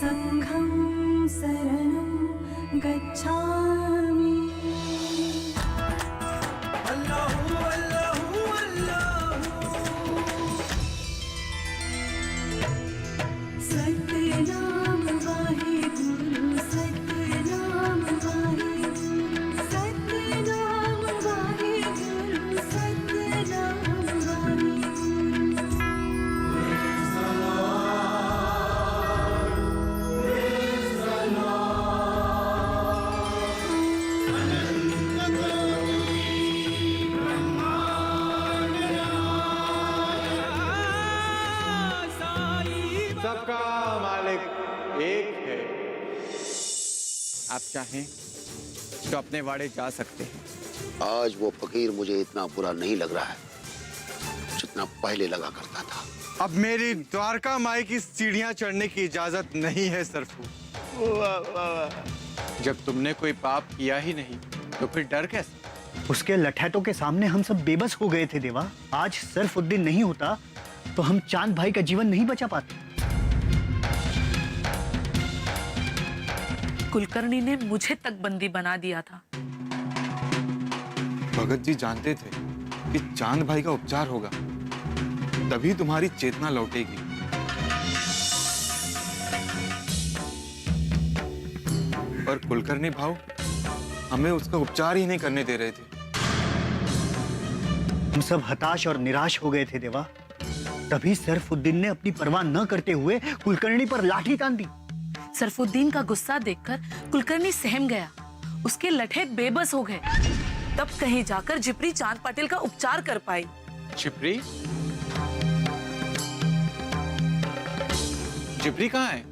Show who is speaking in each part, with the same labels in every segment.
Speaker 1: संघं शरणं गच्छामि। अल्लाहु अल्लाहु अल्लाहु सतनाम वाहेगुरु सतनाम वाहेगुरु सतनाम वाहेगुरु सतनाम
Speaker 2: सबका मालिक एक है। आप चाहें तो अपने वाड़े जा सकते हैं।
Speaker 3: आज वो फकीर मुझे इतना बुरा नहीं लग रहा है जितना पहले लगा करता था।
Speaker 2: अब मेरी द्वारका माई की सीढ़ियां चढ़ने की इजाजत नहीं है सरफू। जब तुमने कोई पाप किया ही नहीं तो फिर डर कैसे?
Speaker 4: उसके लठैतों के सामने हम सब बेबस हो गए थे देवा। आज सरफुद्दीन नहीं होता तो हम चांद भाई का जीवन नहीं बचा पाते।
Speaker 5: कुलकर्णी ने मुझे तक बंदी बना दिया था।
Speaker 6: भगत जी जानते थे कि चांद भाई का उपचार होगा, तभी तुम्हारी चेतना लौटेगी। और कुलकर्णी भाव हमें उसका उपचार ही नहीं करने दे रहे थे।
Speaker 4: हम सब हताश और निराश हो गए थे देवा। तभी सरफुद्दीन ने अपनी परवाह न करते हुए कुलकर्णी पर लाठी तान दी।
Speaker 5: सरफुद्दीन का गुस्सा देखकर कुलकर्णी सहम गया। उसके लठैत बेबस हो गए। तब कहीं जाकर जिपरी चांद पाटिल का उपचार कर पाई।
Speaker 2: जिपरी? जिपरी कहाँ है?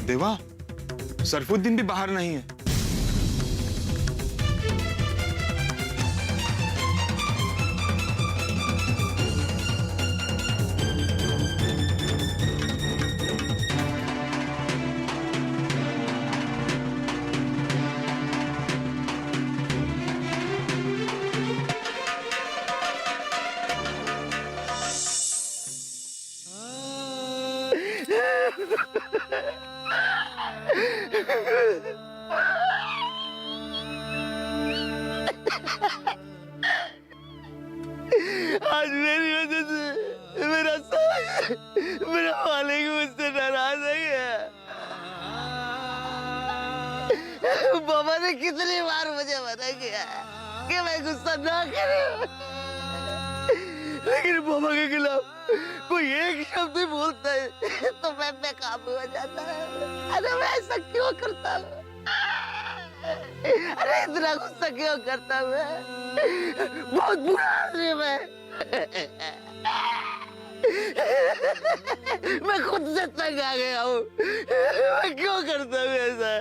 Speaker 6: देवा, सरफुद्दीन भी बाहर नहीं है।
Speaker 7: आज मेरी वजह से मेरा मालिक मुझसे नाराज है गया। बाबा ने कितनी बार मुझे मना किया कि मैं गुस्सा ना करूं, लेकिन बाबा के खिलाफ कोई एक शब्द ही बोलता है तो मैं बेकाबू हो जाता है। अरे मैं ऐसा क्यों करता हूँ? अरे इतना गुस्सा क्यों करता हूँ? बहुत बुरा आदमी मैं। मैं खुद से तंग आ गया हूँ। मैं क्यों करता हूँ ऐसा?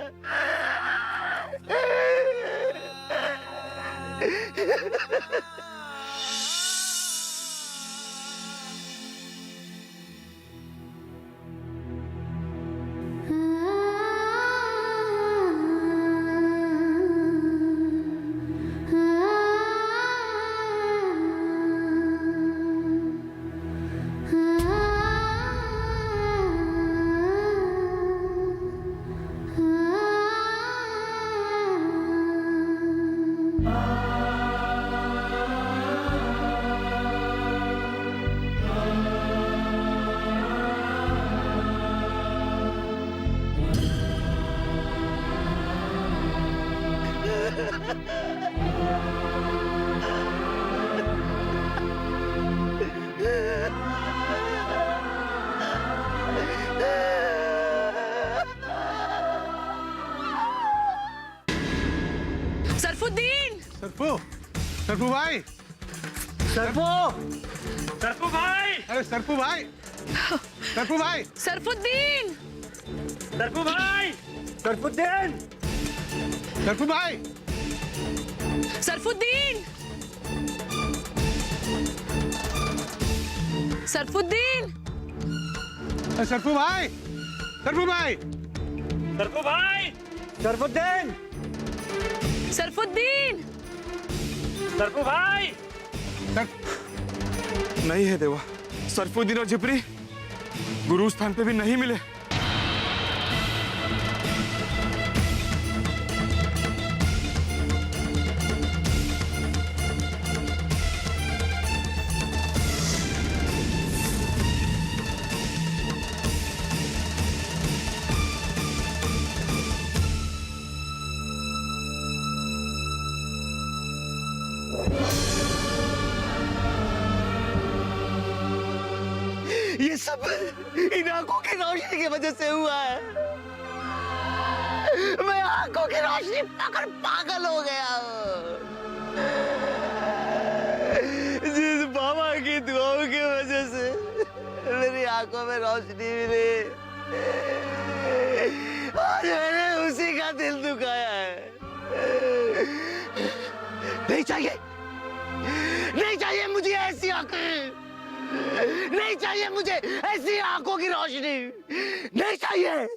Speaker 5: सरफुद्दीन!
Speaker 2: सरफू भाई!
Speaker 4: सरफू
Speaker 2: भाई! अरे सरफू भाई!
Speaker 5: सरफुद्दीन!
Speaker 4: सरफुद्दीन!
Speaker 2: सरफू भाई!
Speaker 5: सरफुद्दीन! सरफुद्दीन!
Speaker 2: सरफू भाई!
Speaker 4: सरफुद्दीन,
Speaker 5: सरफुद्दीन,
Speaker 4: सरफू भाई।
Speaker 6: नहीं है देवा, सरफुद्दीन और जिप्री गुरु स्थान पे भी नहीं मिले।
Speaker 7: ये सब इन आंखों की रोशनी की वजह से हुआ है। मैं आंखों की रोशनी पाकर पागल हो गया हूँ। जिस बाबा की दुआओं की वजह से मेरी आंखों में रोशनी मिली, आज मैंने उसी का दिल दुखाया है। नहीं चाहिए, नहीं चाहिए मुझे ऐसी आंखें, नहीं चाहिए मुझे ऐसी आंखों की रोशनी, नहीं चाहिए।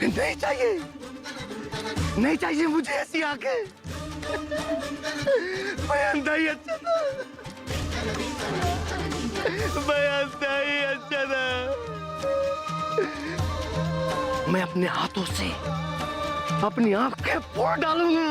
Speaker 7: नहीं चाहिए, नहीं चाहिए मुझे ऐसी आंखें। मैं अंधा ही अच्छा था, मैं अंधा ही अच्छा था। मैं अपने हाथों से अपनी आंखें फोड़ डालूंगा।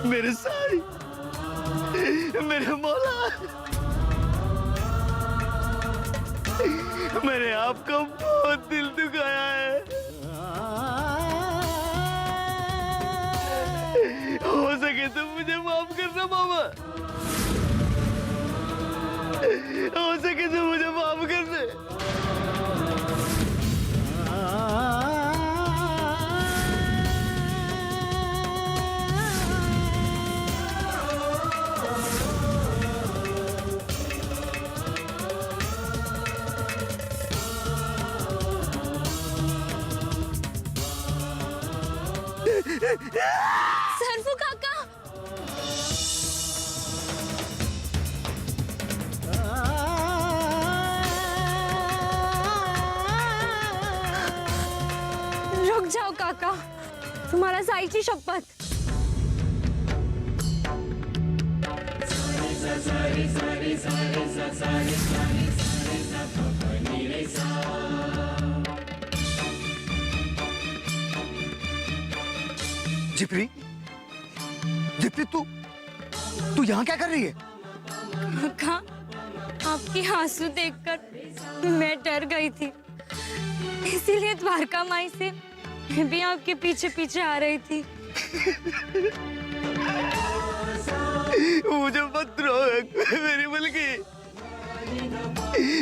Speaker 7: मेरे साईं, मेरे मौला, मैंने आपका बहुत दिल दुखाया है। हो सके तो मुझे माफ करना बाबा, हो सके तो मुझे माफ कर दे।
Speaker 8: सरफू काका, रुक जाओ काका, तुम्हारा साईची शपथ।
Speaker 7: जिप्री, जिप्री तू यहाँ क्या कर रही है?
Speaker 8: काका, आपके आंसू देखकर मैं डर गई थी, इसीलिए द्वारका माई से मैं भी आपके पीछे पीछे आ रही थी।
Speaker 7: मुझे मत रोक मेरी मुल्की,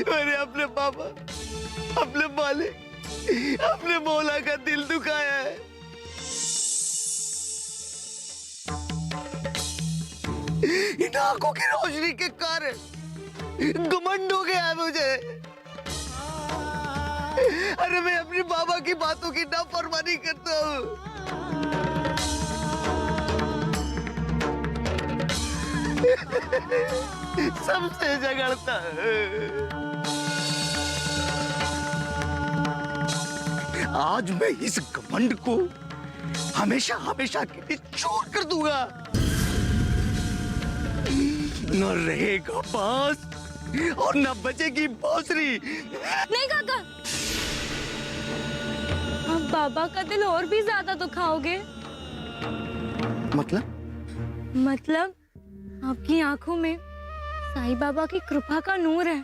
Speaker 7: मैंने अपने पापा, अपने मालिक, अपने मौला का दिल दुखाया है। इन आंखों की रोशनी के कारण घमंड हो गया है मुझे। अरे मैं अपने बाबा की बातों की नाफरमानी करता हूँ। सबसे झगड़ता आज मैं इस घमंड को हमेशा हमेशा के लिए छोड़ कर दूंगा। न रहेगा बांस और न बचेगी बांसुरी।
Speaker 8: नहीं काका, आप बाबा का दिल और भी ज्यादा दुखाओगे।
Speaker 7: मतलब
Speaker 8: मतलब आपकी आंखों में साईं बाबा की कृपा का नूर है।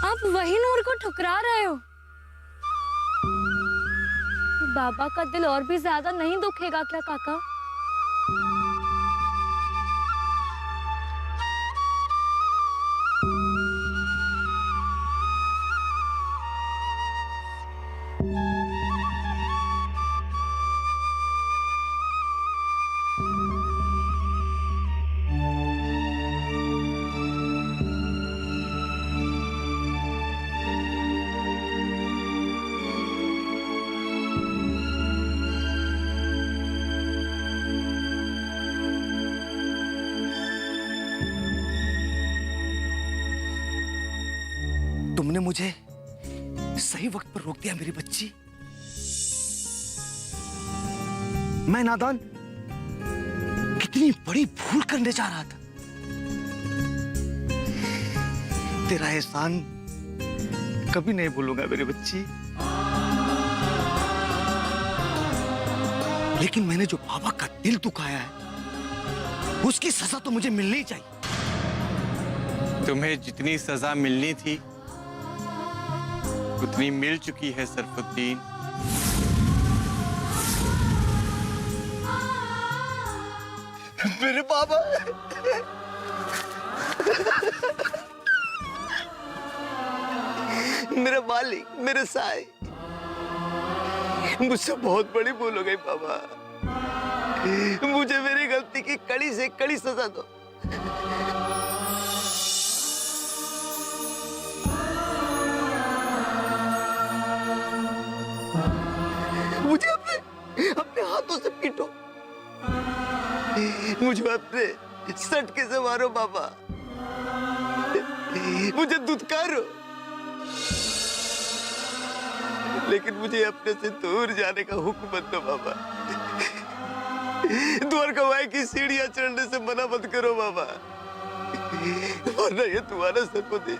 Speaker 8: आप वही नूर को ठुकरा रहे हो। बाबा का दिल और भी ज्यादा नहीं दुखेगा क्या काका?
Speaker 7: तुमने मुझे सही वक्त पर रोक दिया मेरी बच्ची। मैं नादान कितनी बड़ी भूल करने जा रहा था। तेरा एहसान कभी नहीं भूलूंगा मेरी बच्ची। लेकिन मैंने जो बाबा का दिल दुखाया है उसकी सजा तो मुझे मिलनी ही चाहिए।
Speaker 2: तुम्हें जितनी सजा मिलनी थी उतनी मिल चुकी है सरफुद्दीन।
Speaker 7: मेरे बाबा, मेरे मालिक, मेरे साईं, मुझसे बहुत बड़ी भूल हो गई बाबा। मुझे मेरी गलती की कड़ी से कड़ी सजा दो। मुझे अपने हाथों से पीटो, मुझे अपने सटके से मारो बाबा, मुझे दुत्कारो, लेकिन मुझे अपने से दूर जाने का हुक्म मत दो बाबा। द्वारका माई की सीढ़ियां चढ़ने से मना मत करो बाबा, वरना ये तुम्हारा सरपति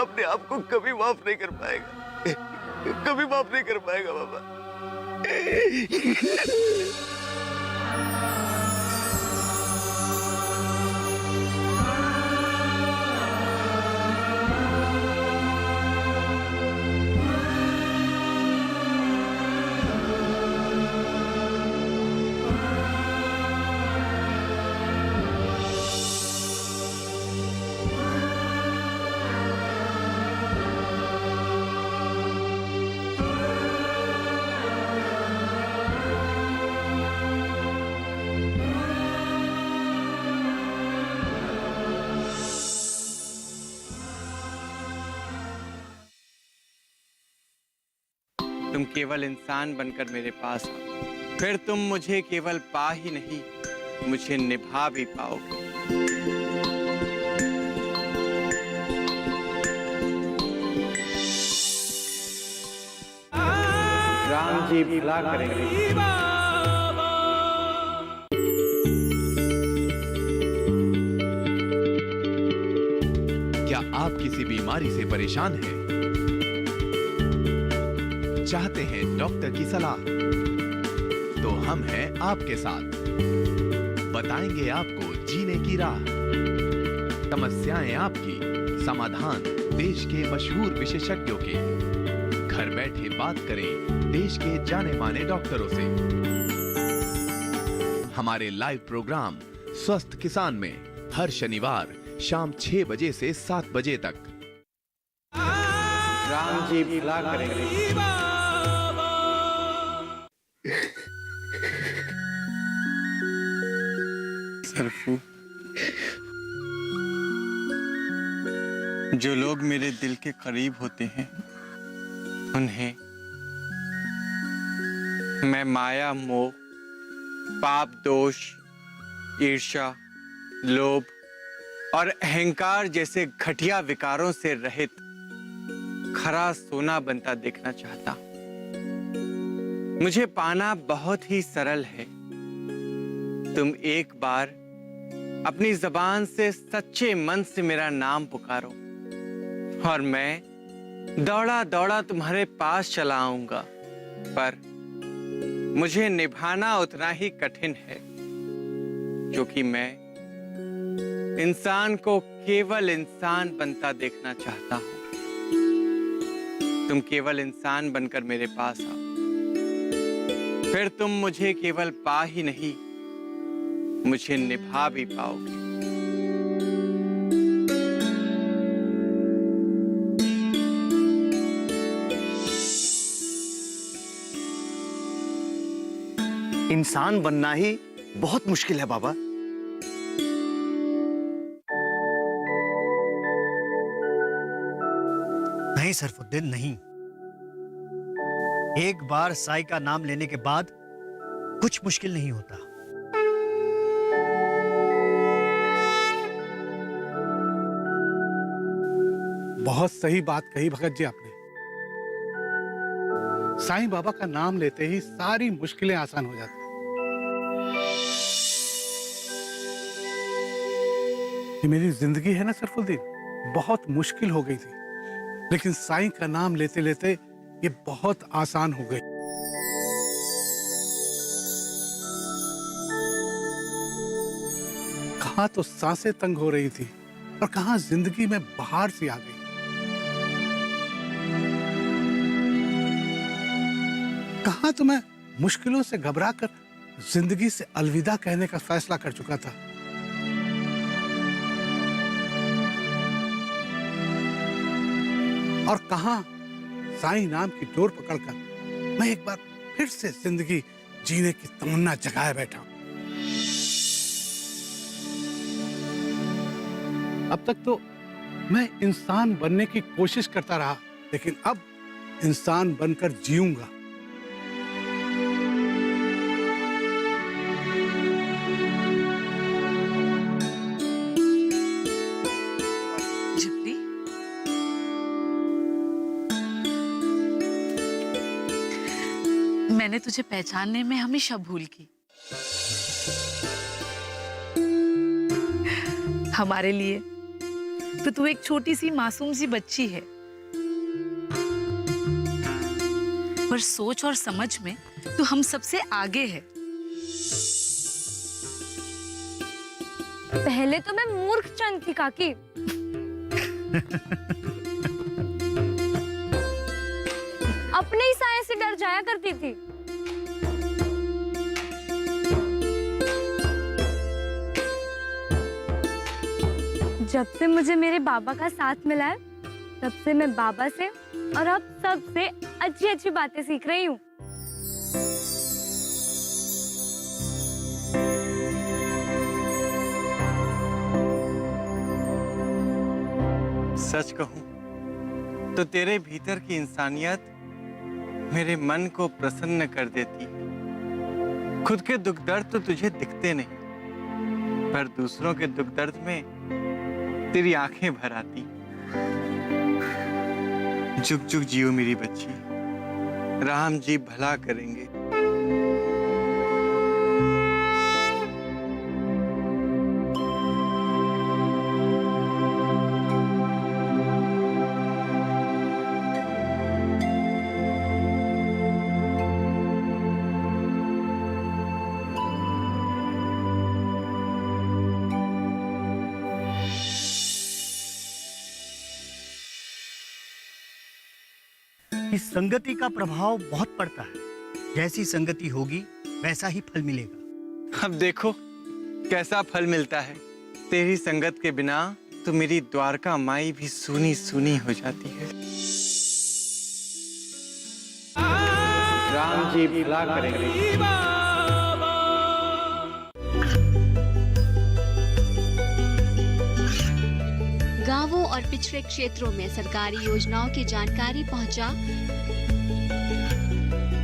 Speaker 7: अपने आप को कभी माफ नहीं कर पाएगा, कभी माफ नहीं कर पाएगा बाबा।
Speaker 2: तुम केवल इंसान बनकर मेरे पास आओ, फिर तुम मुझे केवल पा ही नहीं, मुझे निभा भी पाओगे। राम जी भला करेंगे।
Speaker 9: क्या आप किसी बीमारी से परेशान हैं? चाहते हैं डॉक्टर की सलाह? तो हम हैं आपके साथ, बताएंगे आपको जीने की राह। समस्याएं आपकी, समाधान देश के मशहूर विशेषज्ञों के। घर बैठे बात करें देश के जाने माने डॉक्टरों से। हमारे लाइव प्रोग्राम स्वस्थ किसान में हर शनिवार शाम 6 बजे से 7 बजे तक।
Speaker 2: राम जी भला करेंगे। सरफू, जो लोग मेरे दिल के करीब होते हैं उन्हें मैं माया, मोह, पाप, दोष, ईर्ष्या, लोभ और अहंकार जैसे घटिया विकारों से रहित खरा सोना बनता देखना चाहता। मुझे पाना बहुत ही सरल है। तुम एक बार अपनी जबान से सच्चे मन से मेरा नाम पुकारो और मैं दौड़ा दौड़ा तुम्हारे पास चला आऊंगा। पर मुझे निभाना उतना ही कठिन है, क्योंकि मैं इंसान को केवल इंसान बनता देखना चाहता हूं। तुम केवल इंसान बनकर मेरे पास आओ, फिर तुम मुझे केवल पा ही नहीं, मुझे निभा भी पाओगे।
Speaker 4: इंसान बनना ही बहुत मुश्किल है बाबा। नहीं सरफुद्दीन, नहीं। एक बार साई का नाम लेने के बाद कुछ मुश्किल नहीं होता।
Speaker 10: बहुत सही बात कही भगत जी आपने। साईं बाबा का नाम लेते ही सारी मुश्किलें आसान हो जाती हैं। ये मेरी जिंदगी है ना सरफुद्दीन, बहुत मुश्किल हो गई थी, लेकिन साईं का नाम लेते लेते ये बहुत आसान हो गई। कहाँ तो सांसें तंग हो रही थी और कहाँ जिंदगी में बाहर सी आ गई। कहाँ तो मैं मुश्किलों से घबराकर जिंदगी से अलविदा कहने का फैसला कर चुका था। और कहाँ साईं नाम की डोर पकड़कर मैं एक बार फिर से जिंदगी जीने की तमन्ना जगाए बैठा। अब तक तो मैं इंसान बनने की कोशिश करता रहा, लेकिन अब इंसान बनकर जीऊंगा।
Speaker 5: जिप्री, मैंने तुझे पहचानने में हमेशा भूल की। हमारे लिए तो तू एक छोटी सी मासूम सी बच्ची है, पर सोच और समझ में तू हम सबसे आगे है।
Speaker 8: पहले तो मैं मूर्ख चंद थी काकी। अपने ही साये से डर जाया करती थी। जब से मुझे मेरे बाबा का साथ मिला है, तब से मैं बाबा से और अब सबसे अच्छी अच्छी बातें सीख रही हूँ।
Speaker 2: सच कहूं तो तेरे भीतर की इंसानियत मेरे मन को प्रसन्न कर देती है। खुद के दुख दर्द तो तुझे दिखते नहीं, पर दूसरों के दुख दर्द में तेरी आंखें भर आती। जुग जुग जियो मेरी बच्ची, राम जी भला करेंगे।
Speaker 4: इस संगति का प्रभाव बहुत पड़ता है। जैसी संगति होगी वैसा ही फल मिलेगा।
Speaker 2: अब देखो कैसा फल मिलता है। तेरी संगत के बिना तो मेरी द्वारका माई भी सूनी सूनी हो जाती है। राम जी भला करेंगे।
Speaker 11: गांवों और पिछड़े क्षेत्रों में सरकारी योजनाओं की जानकारी पहुंचा।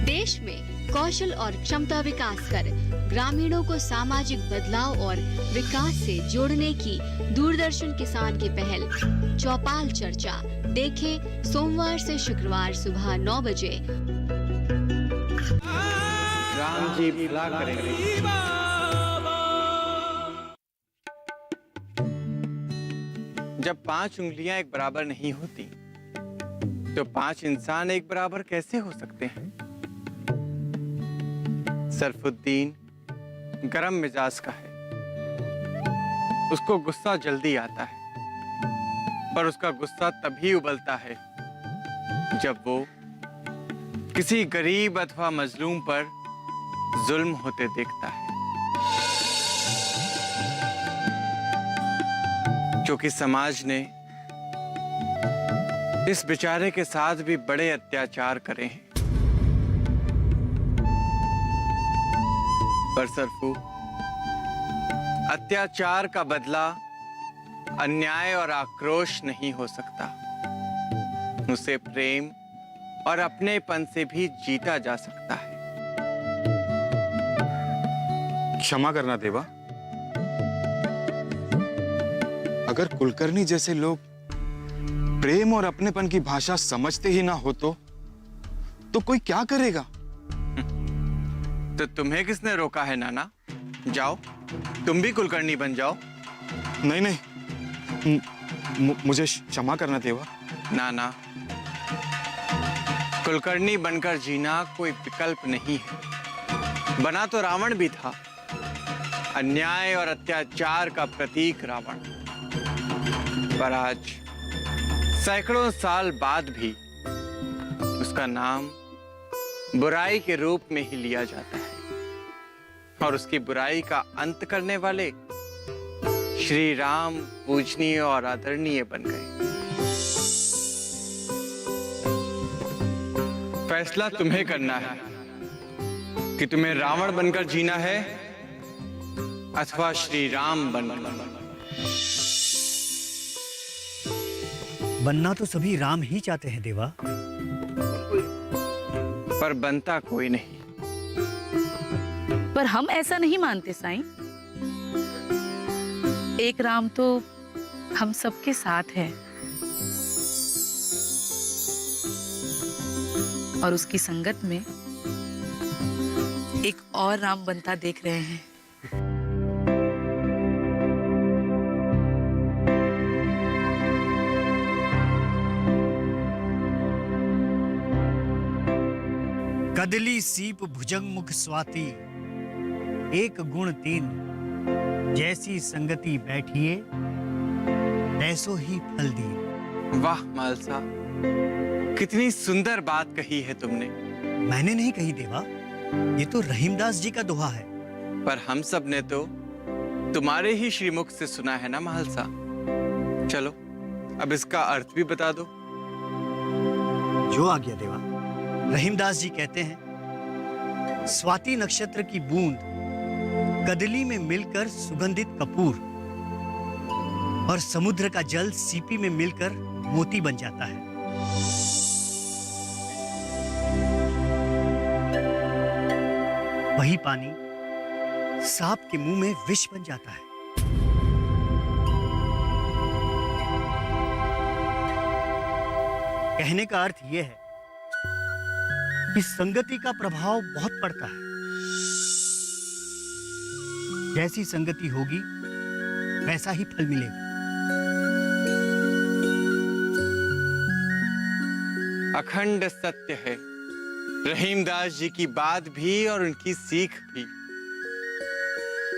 Speaker 11: देश में कौशल और क्षमता विकास कर ग्रामीणों को सामाजिक बदलाव और विकास से जोड़ने की दूरदर्शन किसान की पहल चौपाल चर्चा देखें सोमवार से शुक्रवार सुबह 9 बजे।
Speaker 2: राम जी भला करेंगे। जब 5 उंगलियां एक बराबर नहीं होती, तो 5 इंसान एक बराबर कैसे हो सकते हैं? सरफुद्दीन गरम मिजाज का है। उसको गुस्सा जल्दी आता है, पर उसका गुस्सा तभी उबलता है जब वो किसी गरीब अथवा मजलूम पर जुल्म होते देखता है, क्योंकि समाज ने इस बेचारे के साथ भी बड़े अत्याचार करे हैं। पर सरफू, अत्याचार का बदला अन्याय और आक्रोश नहीं हो सकता। उसे प्रेम और अपनेपन से भी जीता जा सकता है।
Speaker 6: क्षमा करना देवा। अगर कुलकर्णी जैसे लोग प्रेम और अपनेपन की भाषा समझते ही ना हो तो कोई क्या करेगा?
Speaker 2: तो तुम्हें किसने रोका है नाना? जाओ, तुम भी कुलकर्णी बन जाओ।
Speaker 6: नहीं नहीं, मुझे क्षमा करना देवा।
Speaker 2: नाना, कुलकर्णी बनकर जीना कोई विकल्प नहीं है। बना तो रावण भी था, अन्याय और अत्याचार का प्रतीक रावण। पर आज सैकड़ों साल बाद भी उसका नाम बुराई के रूप में ही लिया जाता है, और उसकी बुराई का अंत करने वाले श्री राम पूजनीय और आदरणीय बन गए। फैसला तुम्हें करना है कि तुम्हें रावण बनकर जीना है अथवा श्री राम बनकर।
Speaker 4: बनना तो सभी राम ही चाहते हैं देवा,
Speaker 2: पर बनता कोई नहीं।
Speaker 5: पर हम ऐसा नहीं मानते साईं। एक राम तो हम सबके साथ है, और उसकी संगत में एक और राम बनता देख रहे हैं।
Speaker 4: कदली सीप भुजंग मुख स्वाति, एक गुण तीन, जैसी संगति बैठिए तैसो ही फल दिए।
Speaker 2: वाह मालसा, कितनी सुंदर बात कही है तुमने।
Speaker 4: मैंने नहीं कही देवा, ये तो रहीमदास जी का दोहा है।
Speaker 2: पर हम सब ने तो तुम्हारे ही श्रीमुख से सुना है ना महलसा। चलो, अब इसका अर्थ भी बता दो।
Speaker 4: जो आ गया देवा। रहीमदास जी कहते हैं, स्वाति नक्षत्र की बूंद कदली में मिलकर सुगंधित कपूर, और समुद्र का जल सीपी में मिलकर मोती बन जाता है। वही पानी सांप के मुंह में विष बन जाता है। कहने का अर्थ यह है कि संगति का प्रभाव बहुत पड़ता है। जैसी संगति होगी वैसा ही फल मिलेगा।
Speaker 2: अखंड सत्य है रहीमदास जी की बात भी और उनकी सीख भी।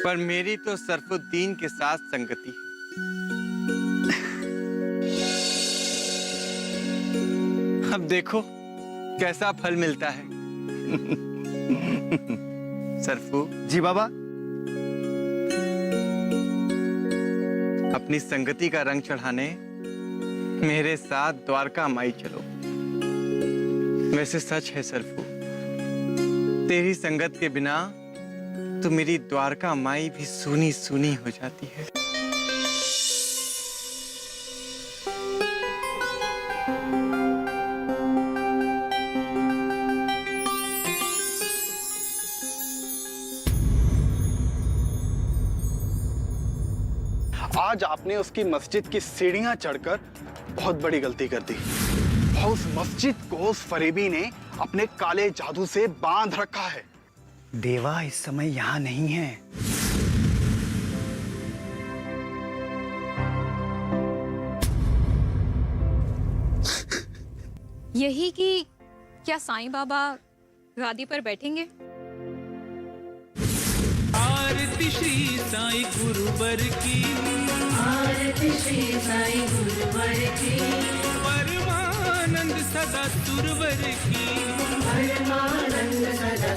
Speaker 2: पर मेरी तो सरफुद्दीन के साथ संगति है। अब देखो कैसा फल मिलता है। सरफू
Speaker 4: जी बाबा।
Speaker 2: अपनी संगति का रंग चढ़ाने मेरे साथ द्वारका माई चलो। वैसे सच है सरफू, तेरी संगत के बिना तो मेरी द्वारका माई भी सूनी सूनी हो जाती है।
Speaker 12: आज आपने उसकी मस्जिद की सीढ़ियां चढ़कर बहुत बड़ी गलती कर दी, और उस मस्जिद को उस फरेबी ने अपने काले जादू से बांध रखा है।
Speaker 4: देवा इस समय यहाँ नहीं है।
Speaker 8: यही कि क्या साईं बाबा गादी पर बैठेंगे?
Speaker 1: आरती श्री साईं गुरुवर की, आरती श्री साईं गुरुवर की, परमानंद सदा सुरवर की, परमानंद सदा